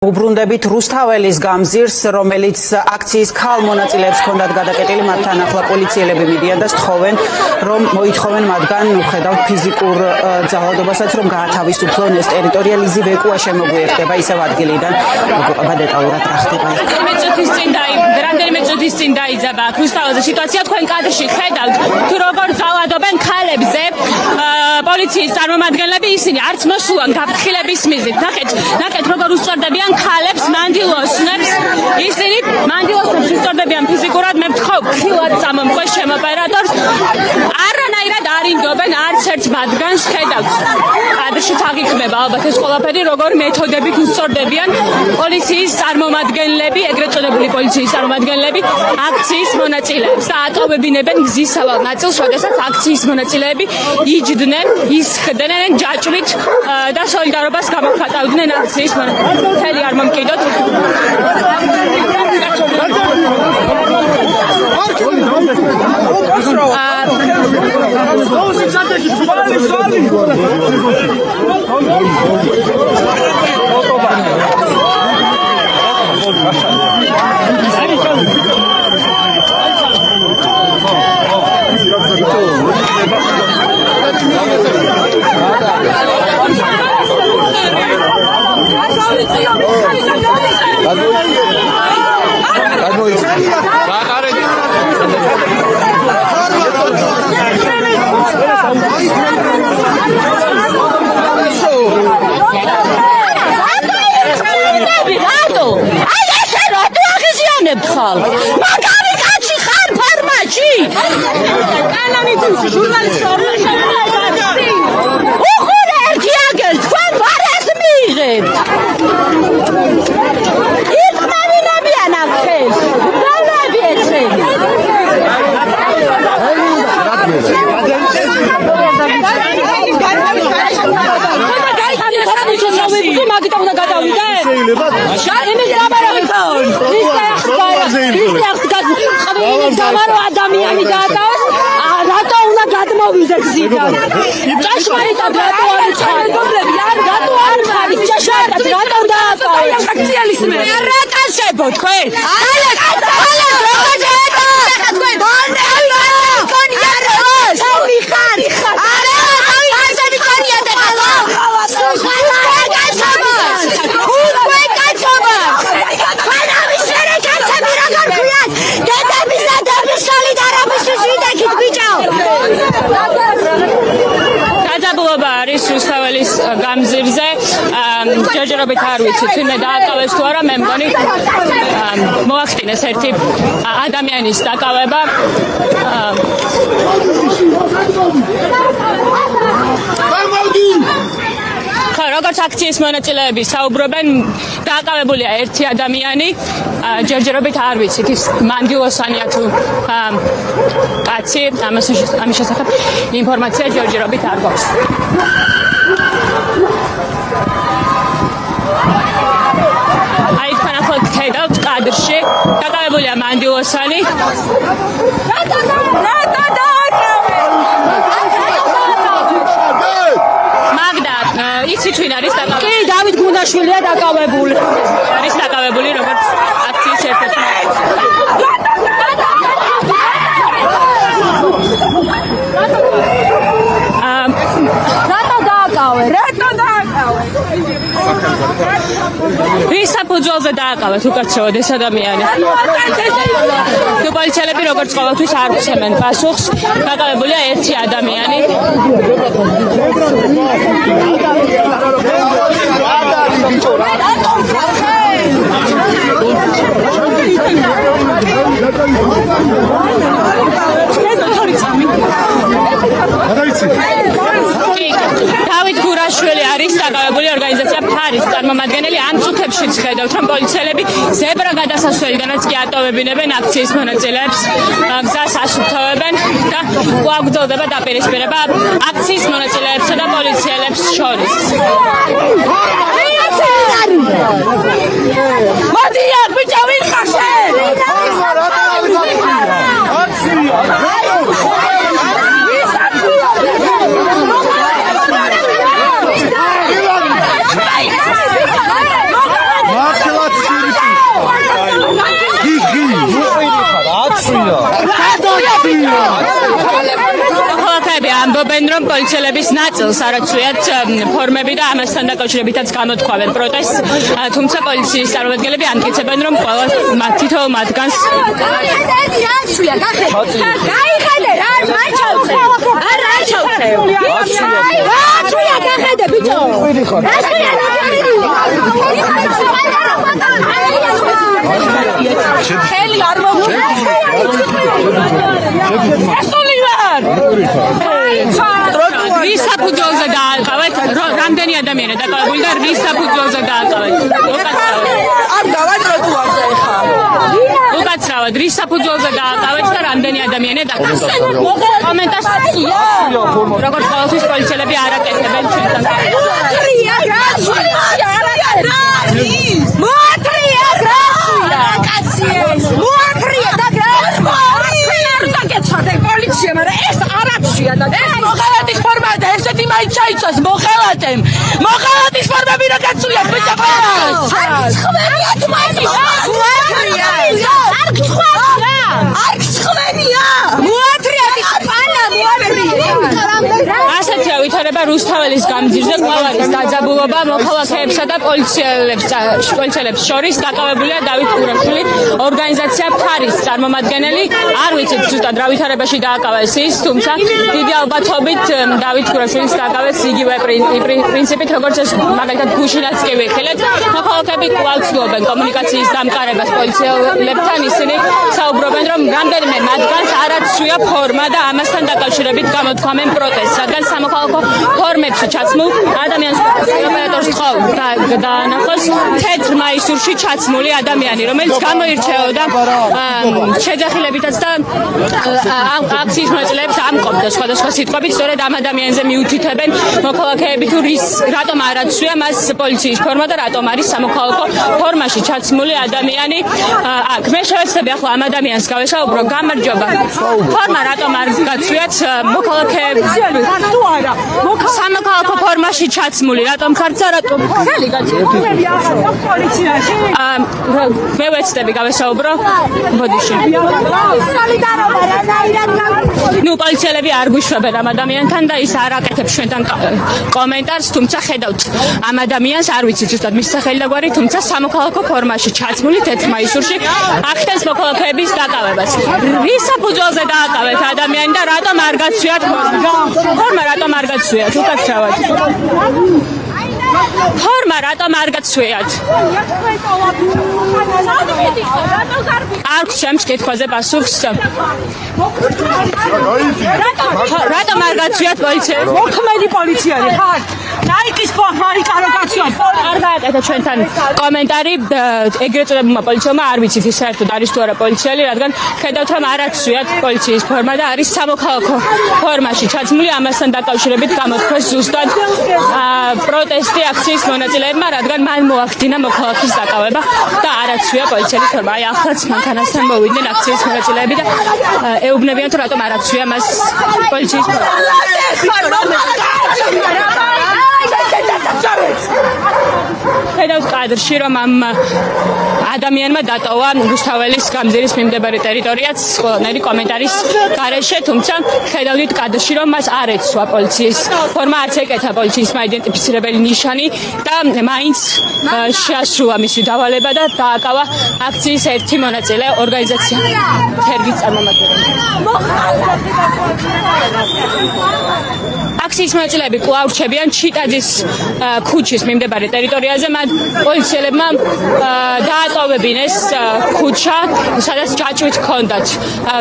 უბრუნდებით რუსთაველის გამზირს, რომელიც აქციის ქალ მონაწილეებს ჰქონდათ გადაკეტილი, მათთან ახლა პოლიციელები მიდიან და მოითხოვენ მათგან ხედავთ ფიზიკურ ძალადობასაც, რომ გაათავისუფლონ ეს ტერიტორია. ლიზი ვეკუა შემოგვიერთდება ისევ ადგილიდან. მოგვიყვება დეტალურად რა ხდება იქ. რამდენიმე წუთის წინ დაიძაბა აქ რუსთაველზე სიტუაცია. თქვენ კადრში ხედავთ თუ როგორ ძალადობენ ქალებზე პოლიციის წარმომადგენლები, ისინი არც მოსულან გაფრთხილების მიზნით. ნახეთ როგორ უსწორდებიან ქალებს, მანდილოსნებს, ისინი მანდილოსნებს უსწორდებიან ფიზიკურად. მე ვთხოვ ხილად წამომყვეს ჩემ ოპერატორს, არანაირად არ ინდობენ არც ერთ მათგანს. ხედავთ კადრში აღიქმება ალბათ ეს ყველაფერი, როგორ მეთოდებით უსწორდებიან პოლიციის წარმომადგენლები, ეგრეთ წოდებული პოლიციის წარმომადგენლები აქციის მონაწილეებს და ატოვებინებენ გზის სავალ ნაწილს, როდესაც აქციის მონაწილეები იჯდნენ, ისხდნენ ჯაჭვით და სოლიდარობას გამოხატავდნენ აქციის მონაწილეებს. მთელი არ მომკიდოთ. მაგარი კაცი ხარ ფარმაში უხურე ერთი აგერ თქვენ ვარეს მიიღებთ იტმევინებიან აქ ხელს ბრალები ეცენი მაგით უნდა გადავიდე? იმის გამარავი გამარო ადამიანი გაატოვეს, რატო უნდა გადმოვიდე გზიდან? ჭაშმარიტად რატო არ ცხარდობლები? რატო არ ხარით? ჭაშმარიტად რატო დაატოვეს? აქციალის მე. რა კაცებო თქვენ? არის რუსთაველის გამზირზე ჯერჯერობით არ ვიცი თუნდაც დააკავეს თუ არა მე მგონი მოახდინეს ერთი ადამიანის დაკავება როგორც აქციის მონაწილეები საუბრობენ დააკავებულია ერთი ადამიანი ჯერჯერობით არ ვიცით ის მანდილოსანია თუ კაცი ამის შესახებ ინფორმაცია ჯერჯერობით არ გვაქვს აი თქვენ ახლა ხედავთ კადრში დააკავებულია მანდილოსანი იცი თვინ არის დაკავებული? კი, დავით გუნდაშვილია დაკავებული. არის დაკავებული როგორც აქციის ერთ-ერთი რატო დააკავე? ვის საფუძველზე დააკავეთ უკაცრავად ეს ადამიანი? თუ პოლიციელები როგორც ყოველთვის არ ვცემენ პასუხს, დაკავებულია ერთი ადამიანი. დავით გურაშვილი არის დაკავებული ორგანიზაცია ფარის წარმომადგენელი. ამ წუთებშიც ხედავთ რომ პოლიციელები ზებრა გადასასვლელიდანაც კი ატოვებინებენ აქციის მონაწილეებს, გზას ასუფთავებენ და უაგრძელდება დაპირისპირება აქციის მონაწილეებსა და პოლიციელებს შორის. მოდიან ბიჭო ვიხაშე მოქალაქეები ამბობენ, რომ პოლიციელების ნაწილს არ აცვიათ ფორმები და ამასთან დაკავშირებითაც გამოთქვამენ პროტესტს, თუმცა პოლიციის წარმომადგენლები ამტკიცებენ, რომ ყველა თითოეულ მათგანს გაიხედე რა ჩავწე რა ჩავწე გაიხედე ბიჭო ხელი არ რის საფუძველზე დააკავეთ რამდენი ადამიანი დაკავებული და რის საფუძველზე დააკავეთ არ დავარ ტროტუარზე ხა უკაცრავად რის საფუძველზე დააკავეთ და რამდენი ადამიანია დაკავებული კომენტარს როგორც ყოველთვის პოლიციელები არ აკეთებენ ჩვენთან მოხელეთის ფორმატი ესეთი მაინც ჩაიცვას მოხელეთის ფორმები რა გაწვიათ ბიჭო ყველას ასეთია ვითარება რუსთაველის გამზირზე ყვავარის დაძაბულობა მოქალაქეებსა და პოლიციელებს შორის დაკავებულია დავით კურაშვილი ორგანიზაცია ფარის წარმომადგენელი არ ვიცით ზუსტად რა ვითარებაში დააკავეს ის თუმცა დიდი ალბათობით დავით კურაშვილის დაკავეს იგივე პრინციპით როგორც ეს მაგალითად გუშინაც კი ვიხილეთ მოქალაქეები კვლავ ცდილობენ კომუნიკაციის დამყარებას პოლიციელებთან ისინი საუბრობენ რომ რამდენიმე მათგანს არ აცვია ფორმა და ამასთან დაკავშირებით გამოთქვამენ პროტესტს რადგან სამოქალაქო ფორმებში ჩაცმულ ადამიანს ოპერატორს ხავ დაანახოს თეთრ მაისურში ჩაცმული ადამიანი რომელიც გამოირჩეოდა შეძახილებითაც და აქციის მონაწილეებს ამკობდა სხვადასხვა სიტყვებით სწორედ ამ ადამიანზე მიუთითებენ მოქალაქეები თუ რატომ არ აცვია მას პოლიციის ფორმა და რატომ არის სამოქალაქო ფორმაში ჩაცმული ადამიანი აქ მე შევეცდები ახლა ამ ადამიანს გავესაუბრო გამარჯობა ფორმა რატომ არ გაცვიათ მოქალაქეები სამოქალაქო ფორმაში ჩაცმული რატომ ხართ და რატომ ხელი გაწევთ პოლიციაში მე ვეცდები გავესაუბრო ბოდიში ნუ პოლიციელები არ გვიშვებენ ამ ადამიანთან და ის არ აკეთებს ჩვენთან კომენტარს თუმცა ხედავთ ამ ადამიანს არ ვიცით ზუსტად მის სახელი და გვარი თუმცა სამოქალაქო ფორმაში ჩაცმული თეთრ მაისურში ახდენს მოქალაქეების დაკავებას რის საფუძველზე დააკავეთ ადამიანი და რატომ არ გაცვიათ ფორმა რატომ არ გაცვიათ უკაცრავად ფორმა რატომ არ გაცვიათ არ გჩემს კითხვაზე პასუხს რატომ არ გაცვიათ პოლიციელები მოქმედი პოლიციელი ხარ ნაიკის ფორმარი კაროკაციოთ არ გააკეთა ჩვენთან კომენტარი ეგრეთ წოდებულმა პოლიციელმა არ ვიცით ის საერთოდ არის თუ არა პოლიციელი რადგან ხედავთ რომ არ აცვიათ პოლიციის ფორმა და არის სამოქალაქო ფორმაში ჩაცმული ამასთან დაკავშირებით გამოთქვეს ზუსტად პროტესტი აქციის მონაწილეებმა რადგან მან მოახდინა მოქალაქის დაკავება და არ აცვია პოლიციელი ფორმა აი ახლაც მანქანასთან მოვიდნენ აქციის მონაწილეები და ეუბნებიან თუ რატომ არ აცვია მას პოლიციის ხედავთ კადრში რომ ამ ადამიანმა დატოვა რუსთაველის გამზირის მიმდებარე ტერიტორიაც ყველანაირი კომენტარის გარეშე თუმცა ხედავთ კადრში რომ მას არ ეცვა პოლიციის ფორმა არც ეკეთა პოლიციის მაიდენტიფიცირებელი ნიშანი და მაინც შეასრულა მისი დავალება და დააკავა აქციის ერთი მონაწილე ორგანიზაცია თერგის წარმომადგენელი აქციის მონაწილეები კვლავ რჩებიან ჩიტაძის ქუჩის მიმდებარე ტერიტორიაზე მათ პოლიციელებმა დაატოვებინეს ქუჩა სადაც ჯაჭვით ჰქონდათ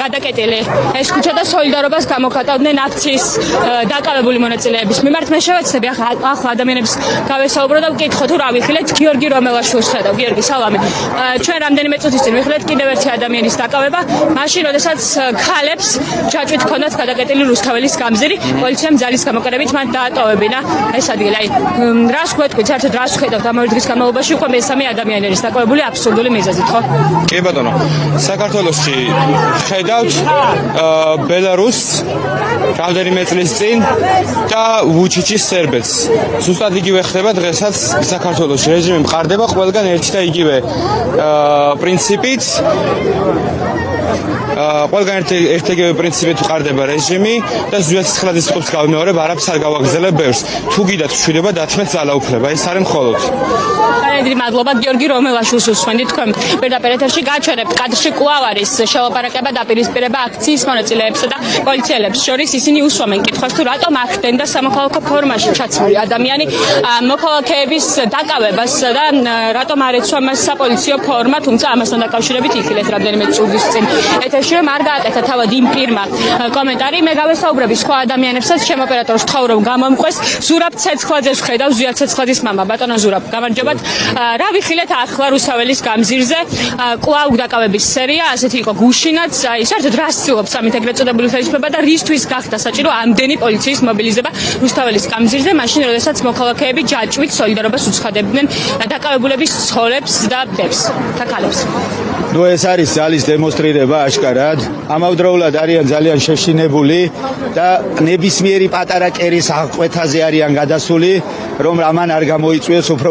გადაკეტილი ეს ქუჩა და სოლიდარობას გამოხატავდნენ აქციის დაკავებული მონაწილეების მიმართ მე შევეცდები ახლა ადამიანებს გავესაუბრო და ვკითხო თუ რა ვიხილეთ გიორგი რომელაშვილს ხედავ გიორგი სალამი ჩვენ რამდენიმე წუთის წინ ვიხილეთ კიდევ ერთი ადამიანის დაკავება მაშინ როდესაც ქალებს ჯაჭვით ჰქონდათ გადაკეტილი რუსთაველის გამზირი პოლიციამ ძალის გამოყენებით მან დაატოვებინა ეს ადგილი აი რას გვეტყვით საერთოდ რას ხედავთ ამ ორი დღის განმავლობაში უკვე მესამე ადამიანი არის დაკავებული აბსურდული მიზეზით ხო კი ბატონო საქართველოში ხედავთ ბელარუსს რამდენიმე წლის წინ და ვუჩიჩის სერბეთს ზუსტად იგივე ხდება დღესაც საქართველოში რეჟიმი მყარდება ყველგან ერთი და იგივე პრინციპით ყველგან ერთიგივე პრინციპით ვყარდება რეჟიმი და ზუსტად ცხრადის წყობს გავიმეორებ, არაფერს არ გავაგრძელებ ბევრს. თუ გიდათ მშვიდება, დათმეთ ძალაუფლება. ეს არის მხოლოდ. დიდი მადლობა გიორგი რომელაშვილს უსვენდით თქვენ პირდაპირ ეთერში გაჩვენებთ კადრში კვლავ არის შელაპარაკება დაპირისპირება აქციის მონაწილეებსა და პოლიციელებს შორის ისინი უსვამენ კითხვას თუ რატომ ახდენდა სამოქალაქო ფორმაში ჩაცმული ადამიანი მოქალაქეების დაკავებას და რატომ არ ეცვა მას sapoliciო ფორმა თუმცა ამასთან დაკავშირებით იხილეთ რამდენიმე წუთის წინ ეთერში რომ არ გააკეთა თავად იმ პირმა კომენტარი მე გავესაუბრები სხვა ადამიანებსაც ჩემ ოპერატორს ვთხოვ რომ გამომყვეს ზურაბ ცეცხლაძეს ვხედავ ზვიად ცეცხლაძის მამა ბატონო ზურაბ გამარჯობათ რა ვიხილეთ ახლა რუსთაველის გამზირზე კვლავ დაკავების სერია ასეთი იყო გუშინაც აი საერთოდ რა ცდილობს ამით ეგრეთ წოდებული ხელისუფლება და რისთვის გახდა საჭირო ამდენი პოლიციის მობილიზება რუსთაველის გამზირზე მაშინ როდესაც მოქალაქეები ჯაჭვით სოლიდარობას უცხადებდნენ დაკავებულების ცოლებს და დებს და ქალებს ნუ ეს არის ძალის დემონსტრირება აშკარად ამავდროულად არიან ძალიან შეშინებული და ნებისმიერი პატარა კერის აღკვეთაზე არიან გადასული რომ ამან არ გამოიწვიოს უფრო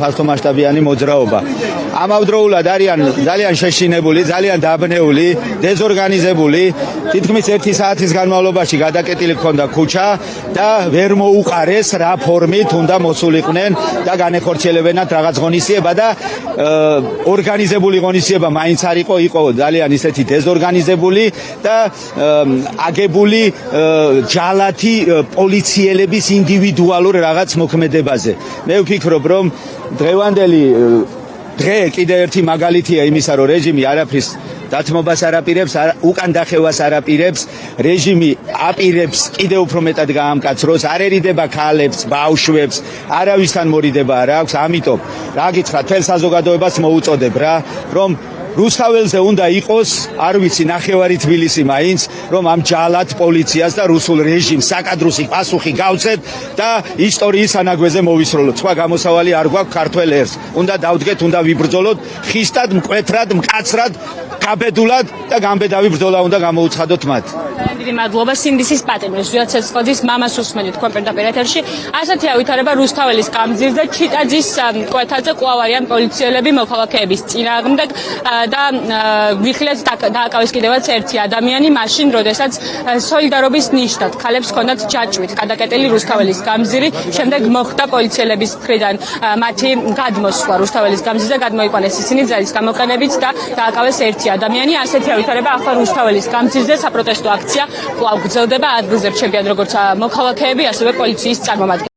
ფართომასშტაბიანი მოძრაობა ამავდროულად არიან ძალიან შეშინებული ძალიან დაბნეული დეზორგანიზებული თითქმის 1 საათის განმავლობაში გადაკეტილი ჰქონდა ქუჩა და ვერ მოუყარეს რა ფორმით უნდა მოსულიყვნენ და განეხორციელებინათ რაღაც ღონისძიება და ორგანიზებული ღონისძიება მაინც არ იყო ძალიან ისეთი დეზორგანიზებული და აგებული ჯალათი პოლიციელების ინდივიდუალურ რაღაც მოქმედებაზე მე ვფიქრობ რომ დღევანდელი დღე კიდე ერთი მაგალითია იმისა რომ რეჟიმი არაფრის დათმობას არ აპირებს უკან დახევას არ აპირებს რეჟიმი აპირებს კიდე უფრო მეტად გაამკაცროს არ ერიდება ქალებს ბავშვებს არავისთან მორიდება არ აქვს ამიტომ რა გითხრათ თელ საზოგადოებას მოუწოდებ რა რომ რუსთაველზე უნდა იყოს, არ ვიცი, ნახევარი თბილისი მაინც, რომ ამ ჯალად პოლიციას და რუსულ რეჟიმს საკადროსი პასუხი გავცეთ და ისტორიის ანაგვეზე მოვისროლოთ. სხვა გამოსავალი არ გვაქვს ქართველ ერს. უნდა დავდგეთ, უნდა ვიბრძოლოთ ხისტად, მკვეთრად, მკაცრად, გაბედულად და გამბედავი ბრძოლა უნდა გამოუცხადოთ მათ. დიდი მადლობა სინდისის პატიმრს ზვიად ცეცხლაძის მამას უსმენთ თქვენ პირდაპირ ეთერში. ასეთი ავითარება რუსთაველის გამზირზე ჩიტაძის კვეთაზე კვლავ არიან პოლიციელები მოქალაქეების წინააღმდეგ და ვიხილეთ დააკავეს კიდევაც ერთი ადამიანი მაშინ როდესაც სოლიდარობის ნიშნად ქალებს ჰქონდათ ჯაჭვით გადაკეტილი რუსთაველის გამზირი შემდეგ მოხდა პოლიციელების მხრიდან მათი გადმოსვლა რუსთაველის გამზირზე გადმოიყვანეს ისინი ძალის გამოყენებით და დააკავეს ერთი ადამიანი ასეთი ავითარება ახლა რუსთაველის გამზირზე საპროტესტო აქცია კვლავ გრძელდება ადგილზე რჩებიან როგორც მოქალაქეები ასევე პოლიციის წარმომადგენლები